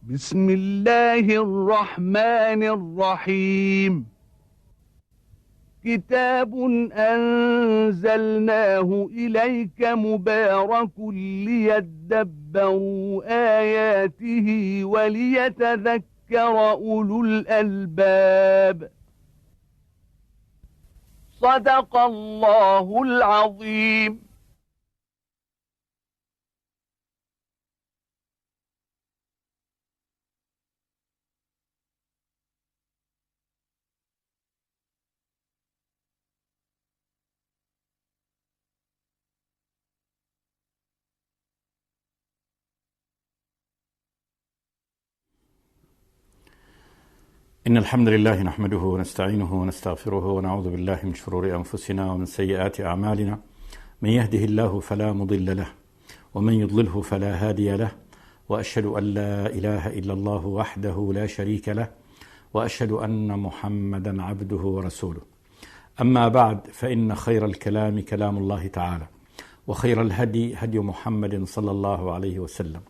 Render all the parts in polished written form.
بسم الله الرحمن الرحيم. كتاب أنزلناه إليك مبارك ليدبروا آياته وليتذكر أولو الألباب. صدق الله العظيم. إن الحمد لله نحمده ونستعينه ونستغفره ونعوذ بالله من شرور أنفسنا ومن سيئات أعمالنا. من يهده الله فلا مضل له ومن يضلله فلا هادي له، وأشهد أن لا إله إلا الله وحده لا شريك له، وأشهد أن محمدا عبده ورسوله. أما بعد، فإن خير الكلام كلام الله تعالى، وخير الهدي هدي محمد صلى الله عليه وسلم،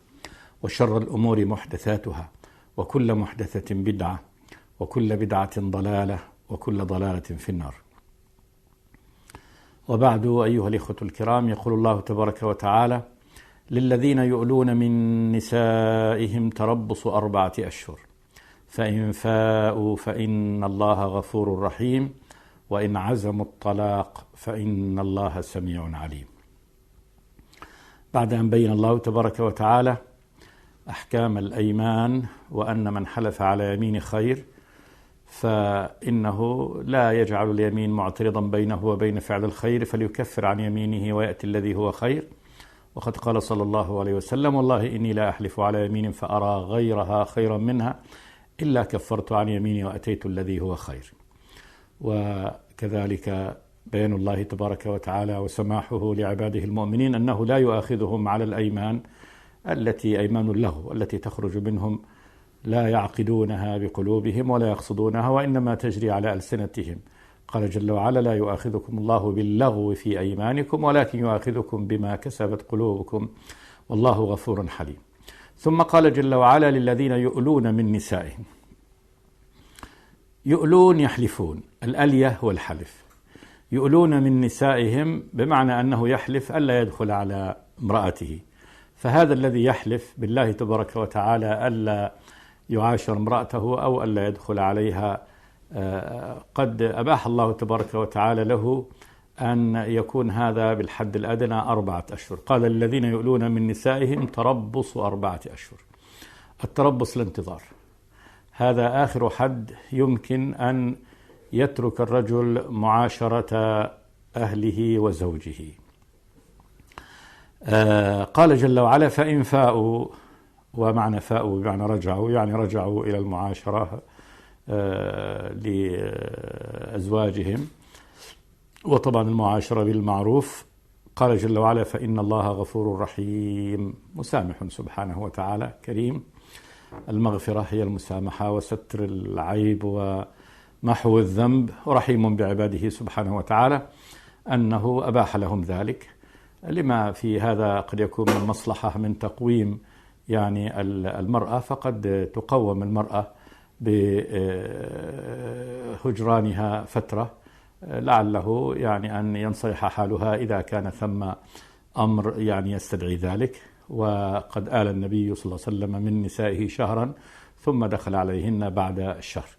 وشر الأمور محدثاتها، وكل محدثة بدعة، وكل بدعة ضلالة، وكل ضلالة في النار. وبعد، أيها الإخوة الكرام، يقول الله تبارك وتعالى: للذين يؤلون من نسائهم تربص 4 أشهر، فإن فاءوا فإن الله غفور رحيم، وإن عزموا الطلاق فإن الله سميع عليم. بعد أن بين الله تبارك وتعالى أحكام الأيمان، وأن من حلف على يمين خير فإنه لا يجعل اليمين معترضا بينه وبين فعل الخير، فليكفر عن يمينه ويأتي الذي هو خير. وقد قال صلى الله عليه وسلم: والله إني لا أحلف على يمين فأرى غيرها خيرا منها إلا كفرت عن يميني وأتيت الذي هو خير. وكذلك بيان الله تبارك وتعالى وسماحه لعباده المؤمنين أنه لا يؤاخذهم على الأيمان التي أيمان له، التي تخرج منهم لا يعقدونها بقلوبهم ولا يقصدونها، وإنما تجري على ألسنتهم. قال جل وعلا: لا يؤاخذكم الله باللغو في أيمانكم ولكن يؤاخذكم بما كسبت قلوبكم والله غفور حليم. ثم قال جل وعلا: للذين يؤلون من نسائهم. يؤلون يحلفون، الألية والحلف. يؤلون من نسائهم بمعنى أنه يحلف ألا يدخل على امرأته، فهذا الذي يحلف بالله تبارك وتعالى ألا يعاشر امرأته أو ألا يدخل عليها، قد أباح الله تبارك وتعالى له أن يكون هذا بالحد الأدنى 4 أشهر. قال: الذين يؤلون من نسائهم تربص 4 أشهر. التربص الانتظار، هذا آخر حد يمكن أن يترك الرجل معاشرة أهله وزوجه. قال جل وعلا: فإن فاءوا، ومعنى فاءوا بمعنى رجعوا، يعني رجعوا إلى المعاشرة لأزواجهم، وطبعا المعاشرة بالمعروف. قال جل وعلا: فإن الله غفور رحيم، مسامح سبحانه وتعالى كريم. المغفرة هي المسامحة وستر العيب ومحو الذنب، ورحيم بعباده سبحانه وتعالى أنه أباح لهم ذلك، لما في هذا قد يكون من مصلحة من تقويم يعني المرأة، فقد تقوم المرأة بهجرانها فترة لعله يعني أن ينصلح حالها إذا كان ثم أمر يعني يستدعي ذلك. وقد آل النبي صلى الله عليه وسلم من نسائه شهرا ثم دخل عليهن بعد الشهر.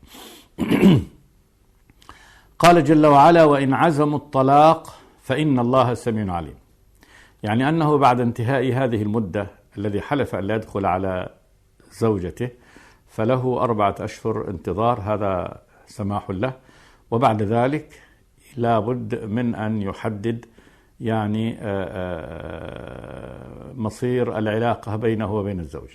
قال جل وعلا: وإن عزموا الطلاق فإن الله سميع عليم، يعني أنه بعد انتهاء هذه المدة الذي حلف أن لا يدخل على زوجته فله 4 أشهر انتظار، هذا سماح له. وبعد ذلك لا بد من أن يحدد يعني مصير العلاقة بينه وبين الزوج.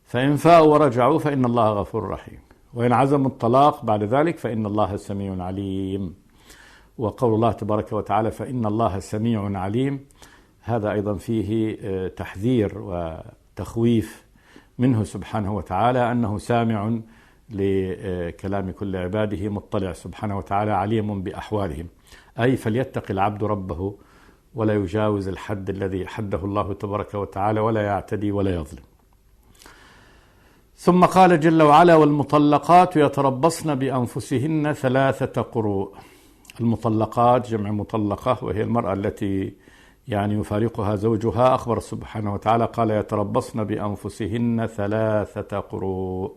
فإن فاءوا ورجعوا فإن الله غفور رحيم، وإن عزموا الطلاق بعد ذلك فإن الله سميع عليم. وقول الله تبارك وتعالى: فإن الله سميع عليم، هذا أيضا فيه تحذير وتخويف منه سبحانه وتعالى أنه سامع لكلام كل عباده، مطلع سبحانه وتعالى، عليم بأحوالهم. أي فليتق العبد ربه ولا يجاوز الحد الذي حده الله تبارك وتعالى، ولا يعتدي ولا يظلم. ثم قال جل وعلا: والمطلقات يتربصن بأنفسهن 3 قروء. المطلقات جمع مطلقة، وهي المرأة التي يفارقها زوجها. أخبر سبحانه وتعالى قال: يتربصن بأنفسهن 3 قروء.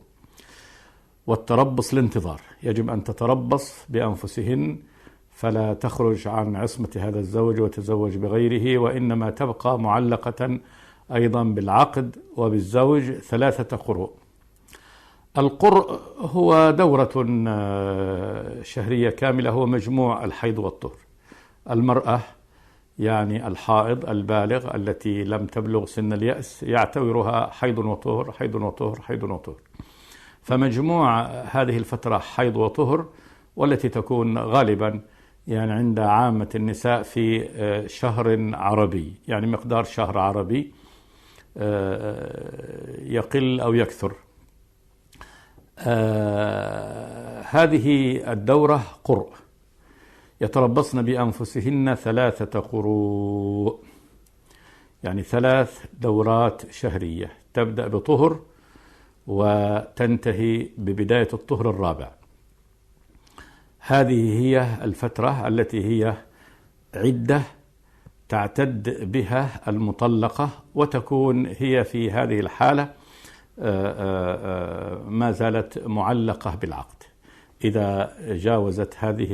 والتربص الانتظار، يجب أن تتربص بأنفسهن، فلا تخرج عن عصمة هذا الزوج وتزوج بغيره، وإنما تبقى معلقة أيضا بالعقد وبالزوج 3 قروء. القرء هو دورة شهرية كاملة، هو مجموع الحيض والطهر. المرأة الحائض البالغ التي لم تبلغ سن اليأس يعتبرها حيض وطهر حيض وطهر حيض وطهر، فمجموع هذه الفترة حيض وطهر، والتي تكون غالبا عند عامة النساء في شهر عربي، مقدار شهر عربي يقل أو يكثر. هذه الدورة قرء. يتربصن بأنفسهن 3 قروء، 3 دورات شهرية، تبدأ بطهر وتنتهي ببداية الطهر الرابع. هذه هي الفترة التي هي عدة تعتد بها المطلقة، وتكون هي في هذه الحالة ما زالت معلقة بالعقد. إذا جاوزت هذه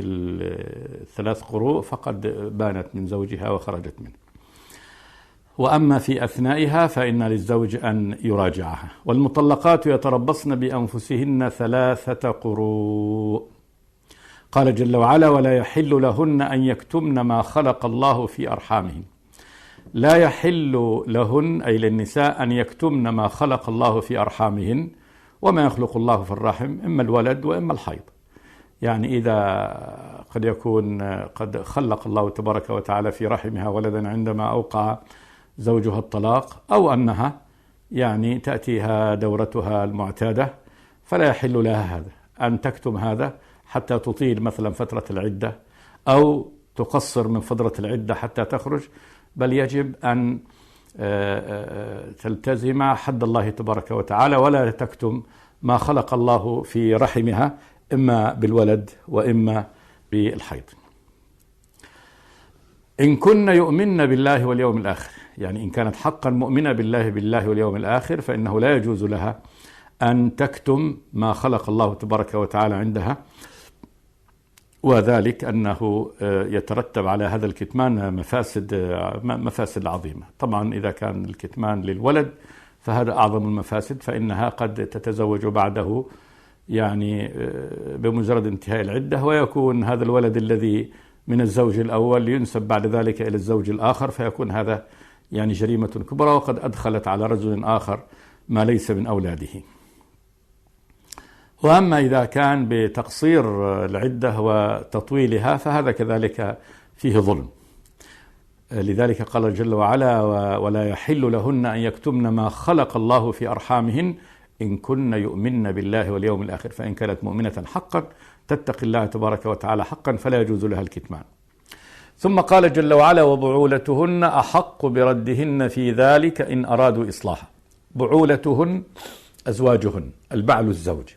3 قروء فقد بانت من زوجها وخرجت منه. وأما في أثنائها فإن للزوج أن يراجعها. والمطلقات يتربصن بأنفسهن 3 قروء. قال جل وعلا: ولا يحل لهن أن يكتمن ما خلق الله في أرحامهن. لا يحل لهن أي للنساء أن يكتمن ما خلق الله في أرحامهن، وما يخلق الله في الرحم إما الولد وإما الحيض. إذا قد يكون قد خلق الله تبارك وتعالى في رحمها ولدا عندما أوقع زوجها الطلاق، أو أنها تأتيها دورتها المعتادة، فلا يحل لها هذا أن تكتم هذا حتى تطيل مثلا فترة العدة، أو تقصر من فترة العدة حتى تخرج، بل يجب أن تلتزم حد الله تبارك وتعالى، ولا تكتم ما خلق الله في رحمها إما بالولد وإما بالحيض. إن كن يؤمن بالله واليوم الآخر، إن كانت حقا مؤمنة بالله واليوم الآخر، فإنه لا يجوز لها أن تكتم ما خلق الله تبارك وتعالى عندها، وذلك أنه يترتب على هذا الكتمان مفاسد عظيمة. طبعا إذا كان الكتمان للولد فهذا أعظم المفاسد، فإنها قد تتزوج بعده بمجرد انتهاء العدة، ويكون هذا الولد الذي من الزوج الأول ينسب بعد ذلك إلى الزوج الآخر، فيكون هذا جريمة كبرى، وقد أدخلت على رجل آخر ما ليس من أولاده. وأما إذا كان بتقصير العدة وتطويلها فهذا كذلك فيه ظلم. لذلك قال جل وعلا: ولا يحل لهن أن يكتمن ما خلق الله في أرحامهن إن كن يؤمن بالله واليوم الآخر. فإن كانت مؤمنة حقا تتقي الله تبارك وتعالى حقا فلا يجوز لها الكتمان. ثم قال جل وعلا: وبعولتهن أحق بردهن في ذلك إن أرادوا إصلاحا. بعولتهن أزواجهن، البعل الزوج،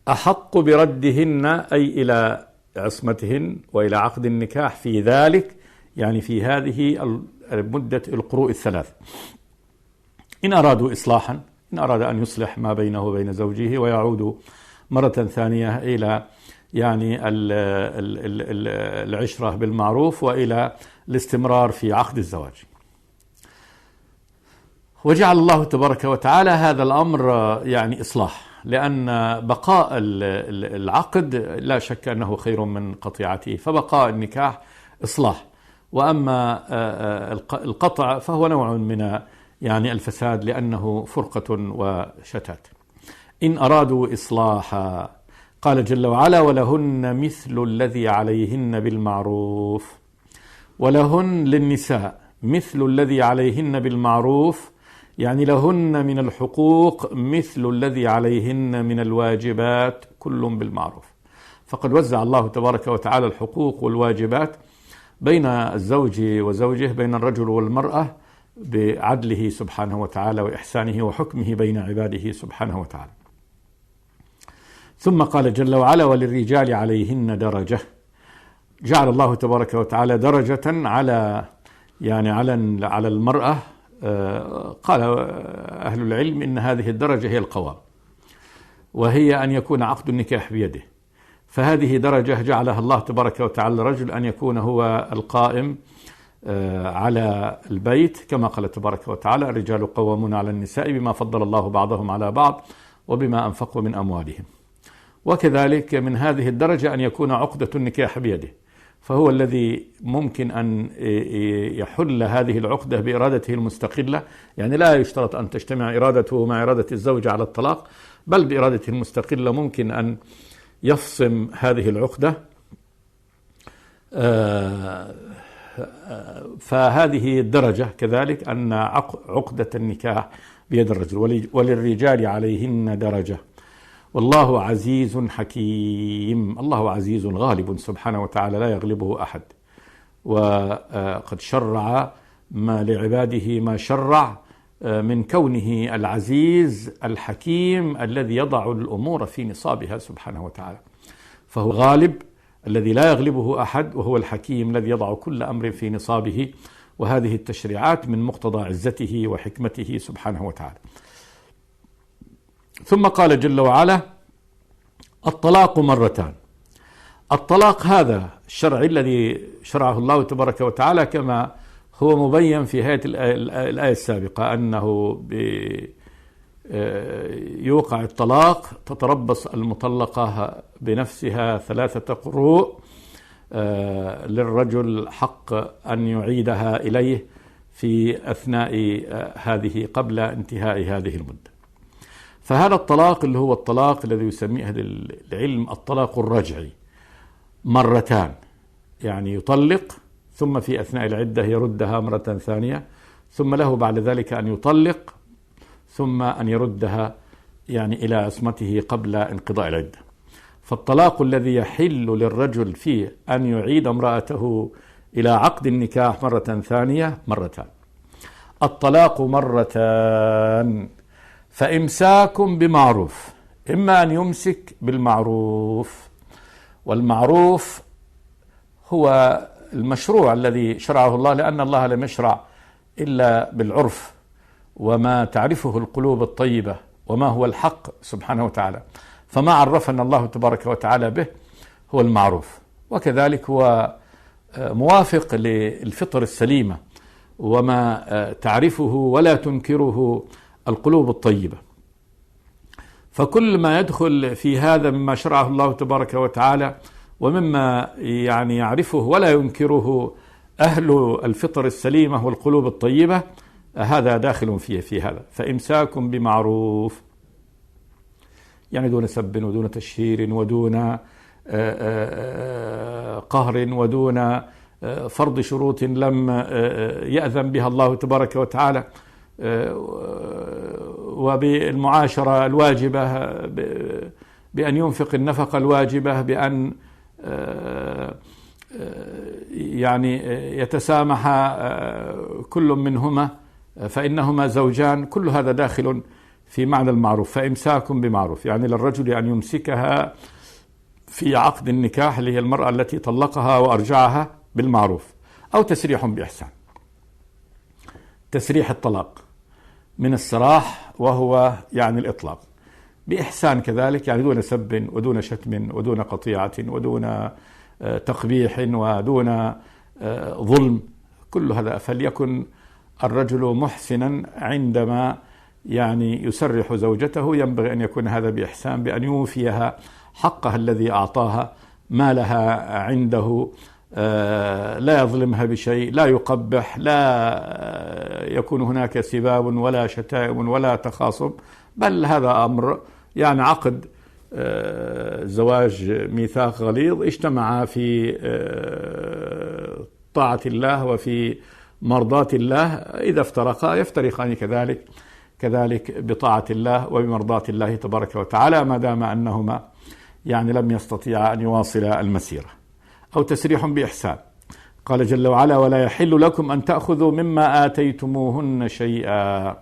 أحق بردهن أي إلى عصمتهن وإلى عقد النكاح في ذلك، في هذه مدة القروء 3، إن أرادوا إصلاحا، إن أراد أن يصلح ما بينه وبين زوجه ويعود مرة ثانية إلى العشرة بالمعروف وإلى الاستمرار في عقد الزواج. وجعل الله تبارك وتعالى هذا الأمر إصلاح، لأن بقاء العقد لا شك أنه خير من قطيعته، فبقاء النكاح إصلاح، وأما القطع فهو نوع من الفساد، لأنه فرقة وشتات. إن أرادوا إصلاحا، قال جل وعلا: ولهن مثل الذي عليهن بالمعروف. ولهن للنساء مثل الذي عليهن بالمعروف، لهن من الحقوق مثل الذي عليهن من الواجبات، كل بالمعروف. فقد وزع الله تبارك وتعالى الحقوق والواجبات بين الزوج وزوجه، بين الرجل والمرأة، بعدله سبحانه وتعالى وإحسانه وحكمه بين عباده سبحانه وتعالى. ثم قال جل وعلا: وللرجال عليهن درجة. جعل الله تبارك وتعالى درجة على على المرأة. قال أهل العلم إن هذه الدرجة هي القوام، وهي أن يكون عقد النكاح بيده. فهذه درجة جعلها الله تبارك وتعالى الرجل أن يكون هو القائم على البيت، كما قال تبارك وتعالى: الرجال قوامون على النساء بما فضل الله بعضهم على بعض وبما أنفقوا من أموالهم. وكذلك من هذه الدرجة أن يكون عقدة النكاح بيده، فهو الذي ممكن أن يحل هذه العقدة بإرادته المستقلة. يعني لا يشترط أن تجتمع إرادته مع إرادة الزوج على الطلاق، بل بإرادته المستقلة ممكن أن يفصم هذه العقدة. فهذه الدرجة كذلك أن عقدة النكاح بيد الرجل. وللرجال عليهن درجة والله عزيز حكيم. الله عزيز غالب سبحانه وتعالى، لا يغلبه أحد، وقد شرع ما لعباده ما شرع من كونه العزيز الحكيم الذي يضع الأمور في نصابها سبحانه وتعالى. فهو غالب الذي لا يغلبه أحد، وهو الحكيم الذي يضع كل أمر في نصابه. وهذه التشريعات من مقتضى عزته وحكمته سبحانه وتعالى. ثم قال جل وعلا: الطلاق مرتان. الطلاق هذا الشرع الذي شرعه الله تبارك وتعالى كما هو مبين في هذه الآية السابقة، أنه يوقع الطلاق، تتربص المطلقة بنفسها 3 قروء، للرجل حق أن يعيدها إليه في أثناء هذه قبل انتهاء هذه المدة. فهذا الطلاق اللي هو الطلاق الذي يسميه أهل العلم الطلاق الرجعي مرتان، يعني يطلق ثم في أثناء العدة يردها مرة ثانية، ثم له بعد ذلك أن يطلق ثم أن يردها إلى عصمته قبل انقضاء العدة. فالطلاق الذي يحل للرجل فيه أن يعيد امرأته إلى عقد النكاح مرة ثانية مرتان. الطلاق مرتان، فإمساك بمعروف، إما أن يمسك بالمعروف، والمعروف هو المشروع الذي شرعه الله، لأن الله لم يشرع إلا بالعرف وما تعرفه القلوب الطيبة وما هو الحق سبحانه وتعالى. فما عرفنا الله تبارك وتعالى به هو المعروف، وكذلك هو موافق للفطر السليمة وما تعرفه ولا تنكره القلوب الطيبة. فكل ما يدخل في هذا مما شرعه الله تبارك وتعالى ومما يعرفه ولا ينكره أهل الفطر السليمة والقلوب الطيبة، هذا داخل في هذا. فإمساك بمعروف، دون سب ودون تشهير ودون قهر ودون فرض شروط لم يأذن بها الله تبارك وتعالى، وبالمعاشرة الواجبة، بأن ينفق النفقة الواجبة، بأن يتسامح كل منهما فإنهما زوجان. كل هذا داخل في معنى المعروف. فإمساك بمعروف للرجل أن يمسكها في عقد النكاح اللي هي المرأة التي طلقها وأرجعها بالمعروف، أو تسريح بإحسان. تسريح الطلاق من السراح وهو الإطلاق، بإحسان كذلك، دون سب ودون شتم ودون قطيعة ودون تقبيح ودون ظلم. كل هذا فليكن الرجل محسنا عندما يسرح زوجته. ينبغي أن يكون هذا بإحسان، بأن يوفيها حقها الذي أعطاها، مالها عنده، لا يظلمها بشيء، لا يقبح، لا يكون هناك سباب ولا شتائم ولا تخاصم، بل هذا أمر عقد زواج ميثاق غليظ، اجتمع في طاعة الله وفي مرضاة الله. إذا افترقا يفترقان كذلك بطاعة الله وبمرضاة الله تبارك وتعالى، ما دام أنهما لم يستطيعا أن يواصلا المسيرة. أو تسريح بإحسان. قال جل وعلا: ولا يحل لكم أن تأخذوا مما آتيتموهن شيئا.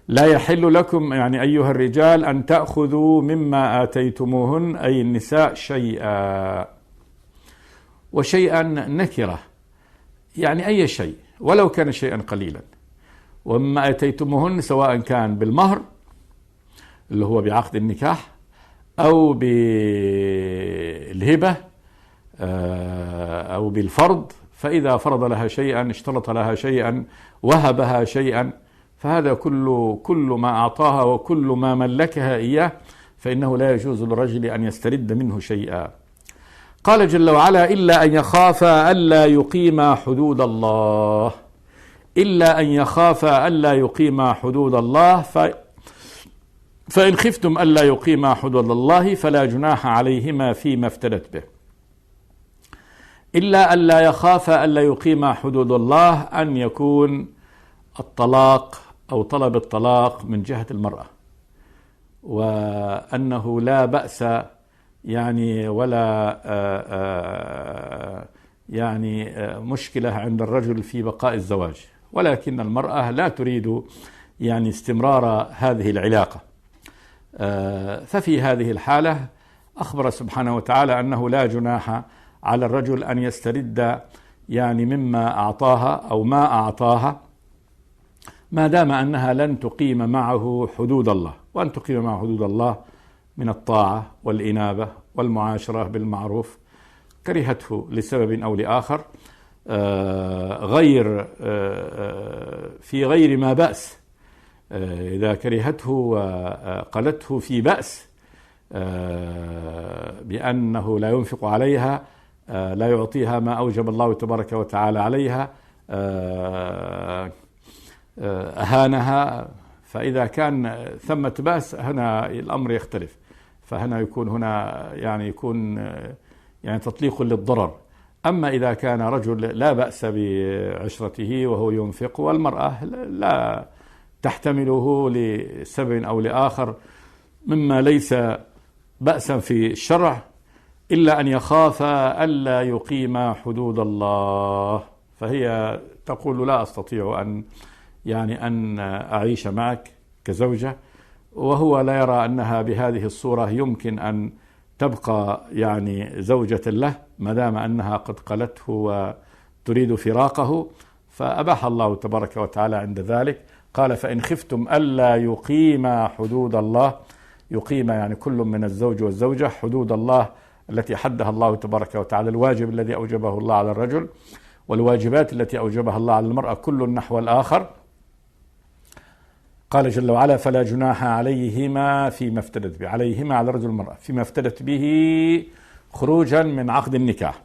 لا يحل لكم يعني أيها الرجال أن تأخذوا مما آتيتموهن أي النساء شيئا، وشيئا نكرة يعني أي شيء ولو كان شيئا قليلا. ومما آتيتموهن سواء كان بالمهر اللي هو بعقد النكاح أو بالهبة أو بالفرض، فإذا فرض لها شيئا اشترط لها شيئا وهبها شيئا، فهذا كل ما أعطاها وكل ما ملكها إياه فإنه لا يجوز للرجل أن يسترد منه شيئا. قال جل وعلا: إلا أن يخافا ألا يقيما حدود الله. إلا أن يخافا ألا يقيما حدود الله، فإن خفتم ألا يقيما حدود الله فلا جناح عليهما فيما افتدت به. إلا ألا يخافا ألا يقيما حدود الله أن يكون الطلاق أو طلب الطلاق من جهة المرأة، وأنه لا بأس يعني ولا يعني مشكلة عند الرجل في بقاء الزواج، ولكن المرأة لا تريد يعني استمرار هذه العلاقة. ففي هذه الحالة أخبر سبحانه وتعالى أنه لا جناح على الرجل أن يسترد يعني مما أعطاها أو ما أعطاها ما دام أنها لن تقيم معه حدود الله. وأن تقيم معه حدود الله من الطاعة والإنابة والمعاشرة بالمعروف، كرهته لسبب أو لآخر غير في غير ما بأس. إذا كرهته وقالته في بأس بأنه لا ينفق عليها، لا يعطيها ما أوجب الله تبارك وتعالى عليها، أهانها، فإذا كان ثمة بأس هنا الأمر يختلف، فهنا يكون يعني تطليق للضرر. أما إذا كان رجل لا بأس بعشرته وهو ينفق والمرأة لا تحتمله لسبب أو لآخر مما ليس بأسا في الشرع، إلا أن يخاف ألا يقيم حدود الله، فهي تقول: لا أستطيع أن أعيش معك كزوجة، وهو لا يرى أنها بهذه الصورة يمكن أن تبقى يعني زوجة له ما دام أنها قد قلته وتريد فراقه، فأباح الله تبارك وتعالى عند ذلك. قال: فإن خفتم ألا يقيما حدود الله. يقيم يعني كل من الزوج والزوجة حدود الله التي حدها الله تبارك وتعالى، الواجب الذي أوجبه الله على الرجل والواجبات التي أوجبها الله على المرأة، كل نحو الآخر. قال جل وعلا: فلا جناح عليهما فيما افتدت به. عليهما على الرجل والمرأة فيما افتدت به خروجا من عقد النكاح.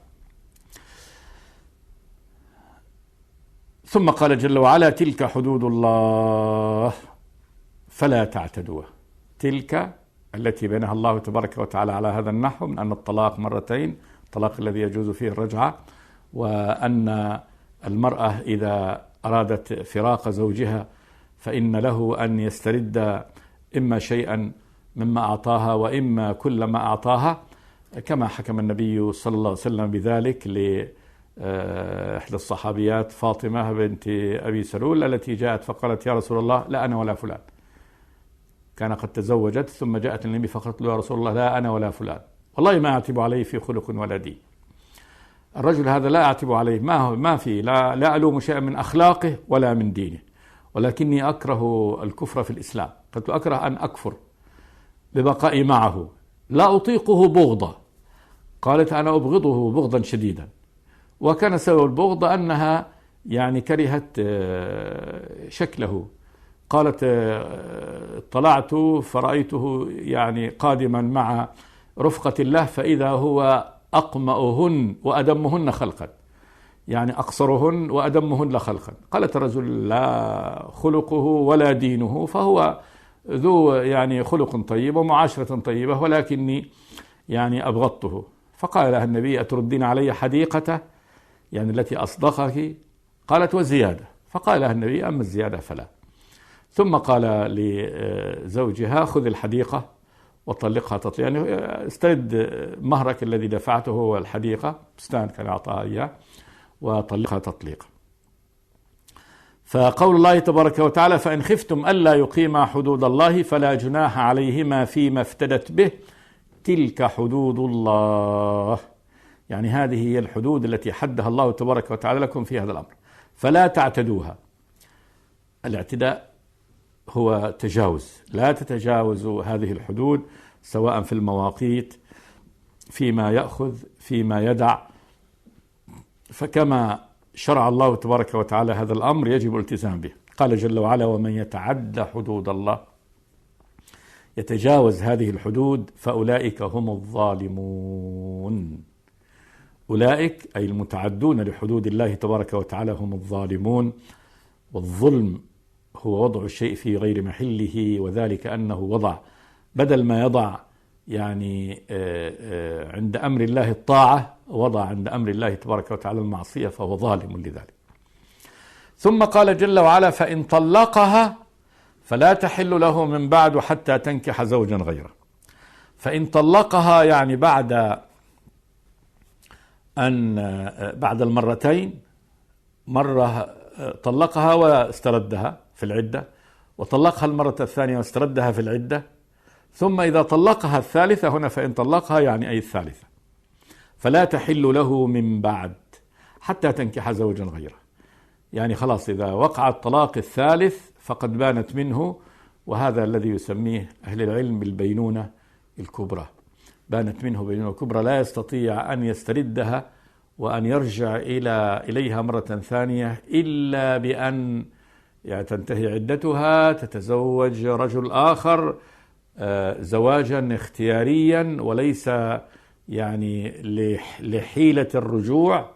ثم قال جل وعلا: تلك حدود الله فلا تعتدوها. تلك التي بينها الله تبارك وتعالى على هذا النحو من أن الطلاق مرتين، الطلاق الذي يجوز فيه الرجعة، وأن المرأة إذا أرادت فراق زوجها فإن له أن يسترد إما شيئا مما أعطاها وإما كل ما أعطاها، كما حكم النبي صلى الله عليه وسلم بذلك لإحدى الصحابيات فاطمة بنت أبي سلول التي جاءت فقالت: يا رسول الله لا أنا ولا فلان. كان قد تزوجت ثم جاءت النبي فقالت له: يا رسول الله لا أنا ولا فلان، والله ما أعتب عليه في خلق ولا دين. الرجل هذا لا أعتب عليه، ما في لا ألوم شيئا من أخلاقه ولا من دينه، ولكني أكره الكفر في الإسلام. قلت له: أكره أن أكفر ببقائي معه، لا أطيقه بغضا. قالت: أنا أبغضه بغضا شديدا. وكان سبب البغض أنها يعني كرهت شكله. قالت: اطلعت فرأيته يعني قادما مع رفقة الله فإذا هو أقمأهن وأدمهن خلقا، يعني أقصرهن وأدمهن خلقا. قالت: الرجل لا خلقه ولا دينه، فهو ذو يعني خلق طيب ومعاشرة طيبة، ولكني يعني أبغضته. فقال لها النبي: أتردين علي حديقته يعني التي أصدقك؟ قالت: وزيادة. فقال لها النبي: أما الزيادة فلا. ثم قال لزوجها: خذ الحديقة وطلقها تطليقا، يعني استرد مهرك الذي دفعته هو الحديقة، بستان كان أعطاها إياه، وطلقها تطليقا. فقول الله تبارك وتعالى: فإن خفتم ألا يقيما حدود الله فلا جناح عليهما فيما افتدت به تلك حدود الله. يعني هذه هي الحدود التي حدها الله تبارك وتعالى لكم في هذا الأمر، فلا تعتدوها. الاعتداء هو تجاوز، لا تتجاوزوا هذه الحدود، سواء في المواقيت، فيما يأخذ، فيما يدع. فكما شرع الله تبارك وتعالى هذا الأمر يجب الالتزام به. قال جل وعلا: ومن يتعد حدود الله، يتجاوز هذه الحدود، فأولئك هم الظالمون. أولئك أي المتعدون لحدود الله تبارك وتعالى هم الظالمون. والظلم هو وضع الشيء في غير محله، وذلك أنه وضع بدل ما يضع يعني عند أمر الله الطاعة، وضع عند أمر الله تبارك وتعالى المعصية، فهو ظالم لذلك. ثم قال جل وعلا: فإن طلقها فلا تحل له من بعد حتى تنكح زوجا غيره. فإن طلقها يعني بعد المرتين، مرة طلقها واستردها في العدة، وطلقها المرة الثانية واستردها في العدة، ثم إذا طلقها الثالثة، هنا فإن طلقها يعني أي الثالثة، فلا تحل له من بعد حتى تنكح زوجا غيره. يعني خلاص إذا وقع الطلاق الثالث فقد بانت منه، وهذا الذي يسميه أهل العلم بالبينونة الكبرى. بانت منه بينونة كبرى، لا يستطيع أن يستردها وأن يرجع إليها مرة ثانية إلا بأن يعني تنتهي عدتها، تتزوج رجل آخر زواجا اختياريا وليس يعني لحيلة الرجوع،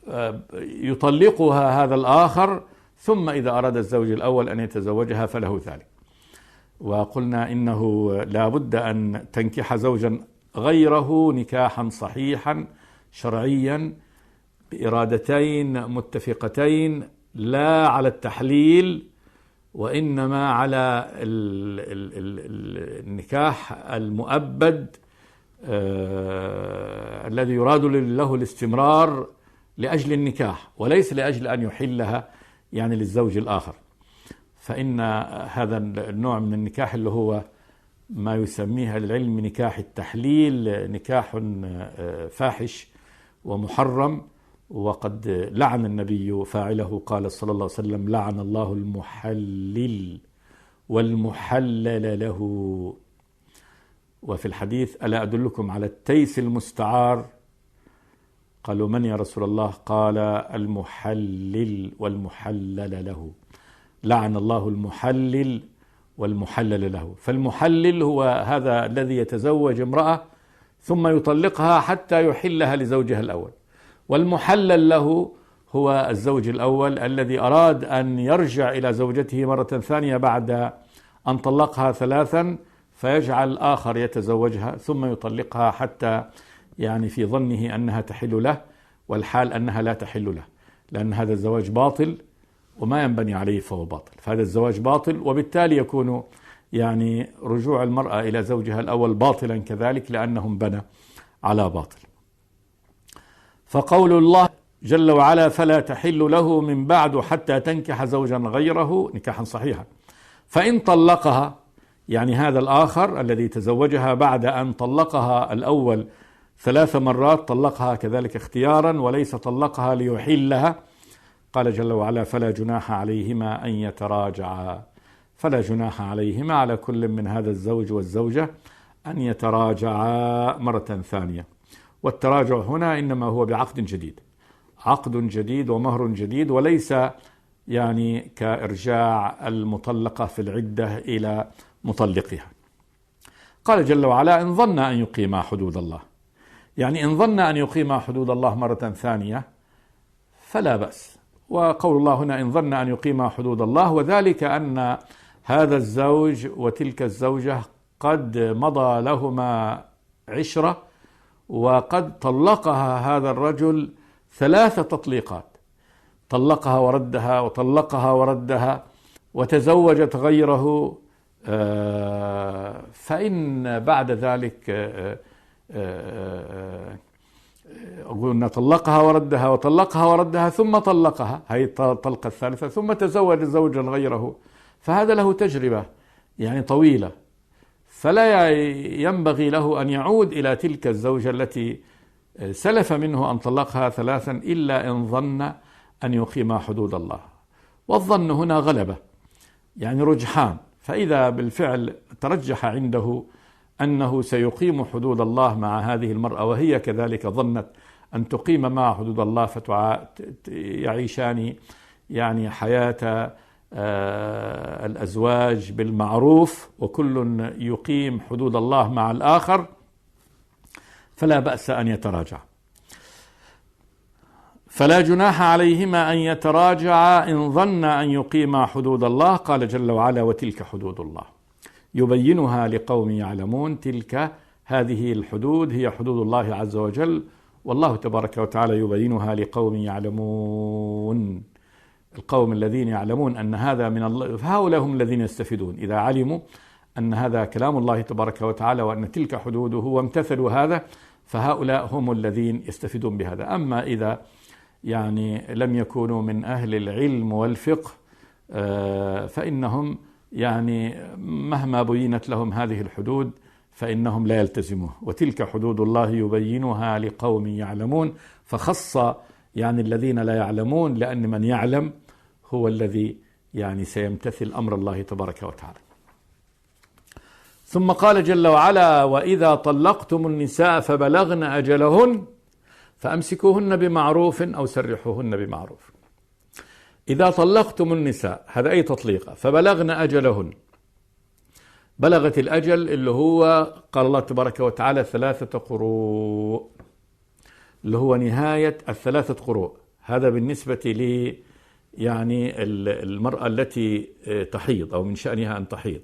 ويطلقها هذا الآخر، ثم إذا أراد الزوج الأول أن يتزوجها فله ذلك. وقلنا إنه لا بد أن تنكح زوجا غيره نكاحا صحيحا شرعيا بإرادتين متفقتين، لا على التحليل، وإنما على النكاح المؤبد الذي يراد له الاستمرار لأجل النكاح، وليس لأجل أن يحلها يعني للزوج الآخر. فإن هذا النوع من النكاح اللي هو ما يسميه العلم نكاح التحليل نكاح فاحش ومحرم، وقد لعن النبي فاعله، قال صلى الله عليه وسلم: لعن الله المحلل والمحلل له. وفي الحديث: ألا أدلكم على التيس المستعار؟ قالوا: من يا رسول الله؟ قال: المحلل والمحلل له. لعن الله المحلل والمحلل له. فالمحلل هو هذا الذي يتزوج امرأة ثم يطلقها حتى يحلها لزوجها الأول، والمحلل له هو الزوج الأول الذي أراد أن يرجع إلى زوجته مرة ثانية بعد أن طلقها ثلاثا، فيجعل آخر يتزوجها ثم يطلقها حتى يعني في ظنه أنها تحل له، والحال أنها لا تحل له، لأن هذا الزواج باطل وما ينبني عليه فهو باطل. فهذا الزواج باطل، وبالتالي يكون يعني رجوع المرأة إلى زوجها الأول باطلا كذلك، لأنهم بنى على باطل. فقول الله جل وعلا: فلا تحل له من بعد حتى تنكح زوجا غيره نكاحا صحيحا. فإن طلقها يعني هذا الآخر الذي تزوجها بعد أن طلقها الأول 3 مرات، طلقها كذلك اختيارا وليس طلقها ليحلها، قال جل وعلا: فلا جناح عليهما أن يتراجعا. فلا جناح عليهما على كل من هذا الزوج والزوجة أن يتراجعا مرة ثانية. والتراجع هنا إنما هو بعقد جديد، عقد جديد ومهر جديد، وليس يعني كإرجاع المطلقة في العدة إلى مطلقها. قال جل وعلا: إن ظن أن يقيما حدود الله، يعني إن ظن أن يقيما حدود الله مرة ثانية فلا بأس. وقول الله هنا: إن ظن أن يقيما حدود الله، وذلك أن هذا الزوج وتلك الزوجة قد مضى لهما عشرة، وقد طلقها هذا الرجل 3 تطليقات، طلقها وردها وطلقها وردها، وتزوجت غيره، فإن بعد ذلك قلنا طلقها وردها وطلقها وردها ثم طلقها، هي الطلقة الثالثة، ثم تزوج زوجا غيره، فهذا له تجربة يعني طويلة، فلا ينبغي له أن يعود إلى تلك الزوجة التي سلف منه أن طلقها ثلاثا إلا إن ظن أن يقيم حدود الله. والظن هنا غلبة، يعني رجحان، فإذا بالفعل ترجح عنده أنه سيقيم حدود الله مع هذه المرأة وهي كذلك ظنت أن تقيم مع حدود الله، فيعيشان يعني حياة الأزواج بالمعروف وكل يقيم حدود الله مع الآخر، فلا بأس أن يتراجع. فلا جناح عليهما أن يتراجعا إن ظن أن يقيما حدود الله. قال جل وعلا: وتلك حدود الله يبينها لقوم يعلمون. تلك هذه الحدود هي حدود الله عز وجل، والله تبارك وتعالى يبينها لقوم يعلمون. القوم الذين يعلمون أن هذا من الله، فهؤلاء هم الذين يستفيدون إذا علموا أن هذا كلام الله تبارك وتعالى وأن تلك حدوده وامتثلوا هذا، فهؤلاء هم الذين يستفيدون بهذا. أما إذا يعني لم يكونوا من أهل العلم والفقه فإنهم يعني مهما بينت لهم هذه الحدود فإنهم لا يلتزموه. وتلك حدود الله يبينها لقوم يعلمون، فخص يعني الذين لا يعلمون، لأن من يعلم هو الذي يعني سيمتثل أمر الله تبارك وتعالى. ثم قال جل وعلا: وإذا طلقتم النساء فبلغن أجلهن فأمسكوهن بمعروف أو سرحوهن بمعروف. إذا طلقتم النساء، هذا أي تطليقة، فبلغن أجلهن، بلغت الأجل اللي هو قال الله تبارك وتعالى 3 قروء، اللي هو نهاية 3 قروء. هذا بالنسبة لي يعني المرأة التي تحيض أو من شأنها أن تحيض.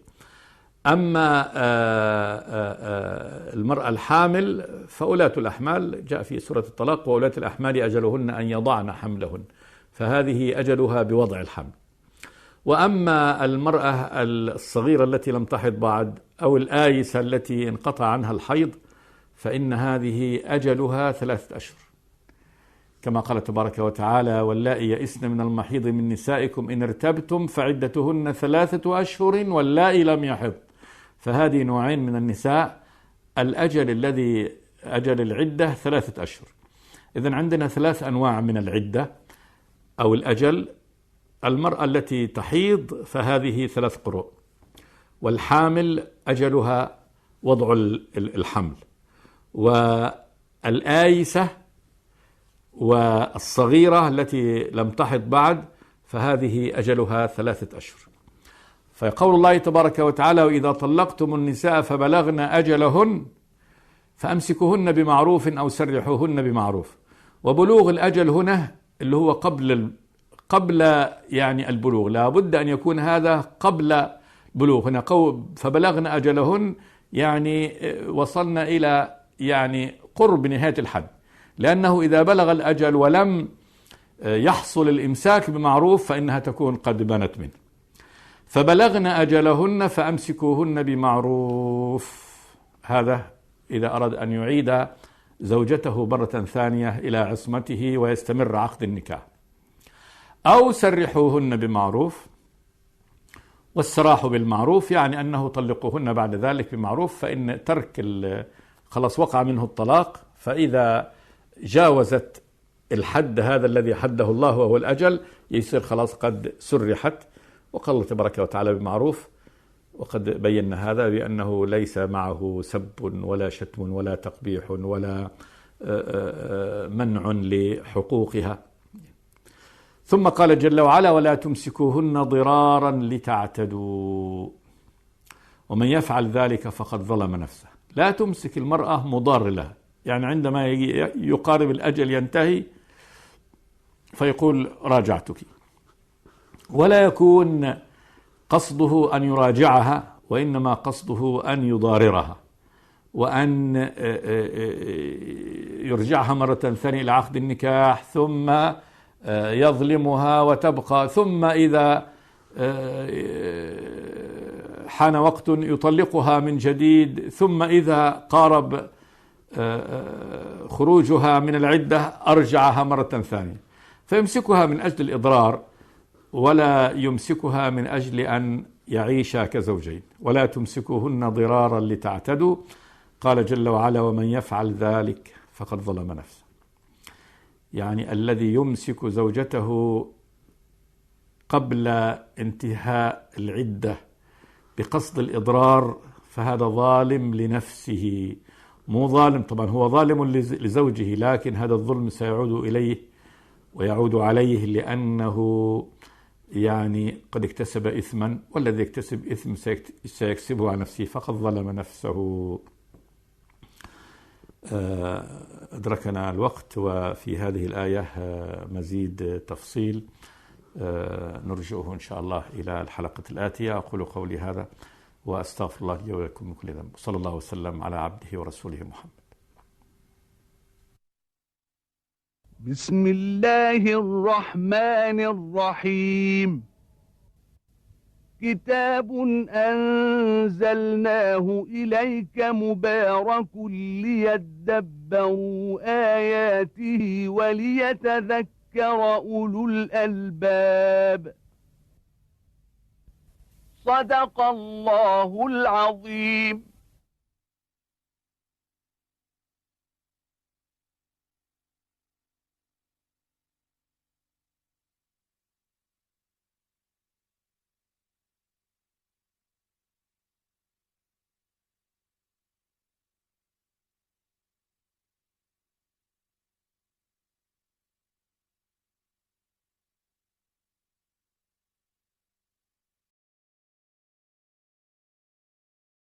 أما المرأة الحامل فأولاة الأحمال جاء في سورة الطلاق: وأولاة الأحمال أجلهن أن يضعن حملهن، فهذه أجلها بوضع الحمل. وأما المرأة الصغيرة التي لم تحض بعد أو الآيسة التي انقطع عنها الحيض فإن هذه أجلها 3 أشهر، كما قال تبارك وتعالى: واللائي يئسن من المحيض من نسائكم إن ارتبتم فعدتهن 3 أشهر واللائي لم يحض. فهذه نوعين من النساء، الأجل الذي أجل العدة 3 أشهر. إذن عندنا 3 أنواع من العدة أو الأجل. المرأة التي تحيض فهذه 3 قروء، والحامل أجلها وضع الحمل، والآيسة والصغيرة التي لم تحض بعد فهذه أجلها 3 أشهر. فقول الله تبارك وتعالى: وإذا طلقتم النساء فبلغن أجلهن فأمسكوهن بمعروف أو سرحوهن بمعروف. وبلوغ الأجل هنا اللي هو قبل يعني البلوغ، لا بد أن يكون هذا قبل بلوغ. هنا فبلغن أجلهن يعني وصلنا إلى يعني قرب نهاية الحد، لأنه إذا بلغ الأجل ولم يحصل الإمساك بمعروف فإنها تكون قد بنت منه. فبلغن أجلهن فأمسكوهن بمعروف، هذا إذا أراد أن يعيد زوجته مرة ثانية إلى عصمته ويستمر عقد النكاح، أو سرحوهن بمعروف. والسراح بالمعروف يعني أنه طلقوهن بعد ذلك بمعروف، فإن ترك خلاص وقع منه الطلاق، فإذا جاوزت الحد هذا الذي حده الله وهو الأجل يصير خلاص قد سرحت. وقال الله تبارك وتعالى بمعروف، وقد بينا هذا بأنه ليس معه سب ولا شتم ولا تقبيح ولا منع لحقوقها. ثم قال جل وعلا: ولا تمسكوهن ضرارا لتعتدوا ومن يفعل ذلك فقد ظلم نفسه. لا تمسك المرأة مضار لها، يعني عندما يقارب الأجل ينتهي فيقول راجعتك، ولا يكون قصده أن يراجعها، وإنما قصده أن يضاررها وأن يرجعها مرة ثانية إلى عقد النكاح، ثم يظلمها وتبقى، ثم إذا حان وقت يطلقها من جديد، ثم إذا قارب خروجها من العدة أرجعها مرة ثانية. فيمسكها من أجل الإضرار، ولا يمسكها من أجل أن يعيشا كزوجين. ولا تمسكوهن ضرارا لتعتدوا، قال جل وعلا: ومن يفعل ذلك فقد ظلم نفسه. يعني الذي يمسك زوجته قبل انتهاء العدة بقصد الإضرار فهذا ظالم لنفسه، مو ظالم، طبعا هو ظالم لزوجه، لكن هذا الظلم سيعود إليه ويعود عليه، لأنه يعني قد اكتسب إثما، والذي يكتسب إثم سيكسبه عن نفسه، فقد ظلم نفسه. أدركنا الوقت، وفي هذه الآية مزيد تفصيل نرجعه إن شاء الله إلى الحلقة الآتية. أقول قولي هذا وأستغفر الله لي ولكم من كل ذنب، وصلى الله وسلم على عبده ورسوله محمد. بسم الله الرحمن الرحيم. كتاب أنزلناه إليك مبارك ليدبروا آياته وليتذكر أولو الألباب. صدق الله العظيم.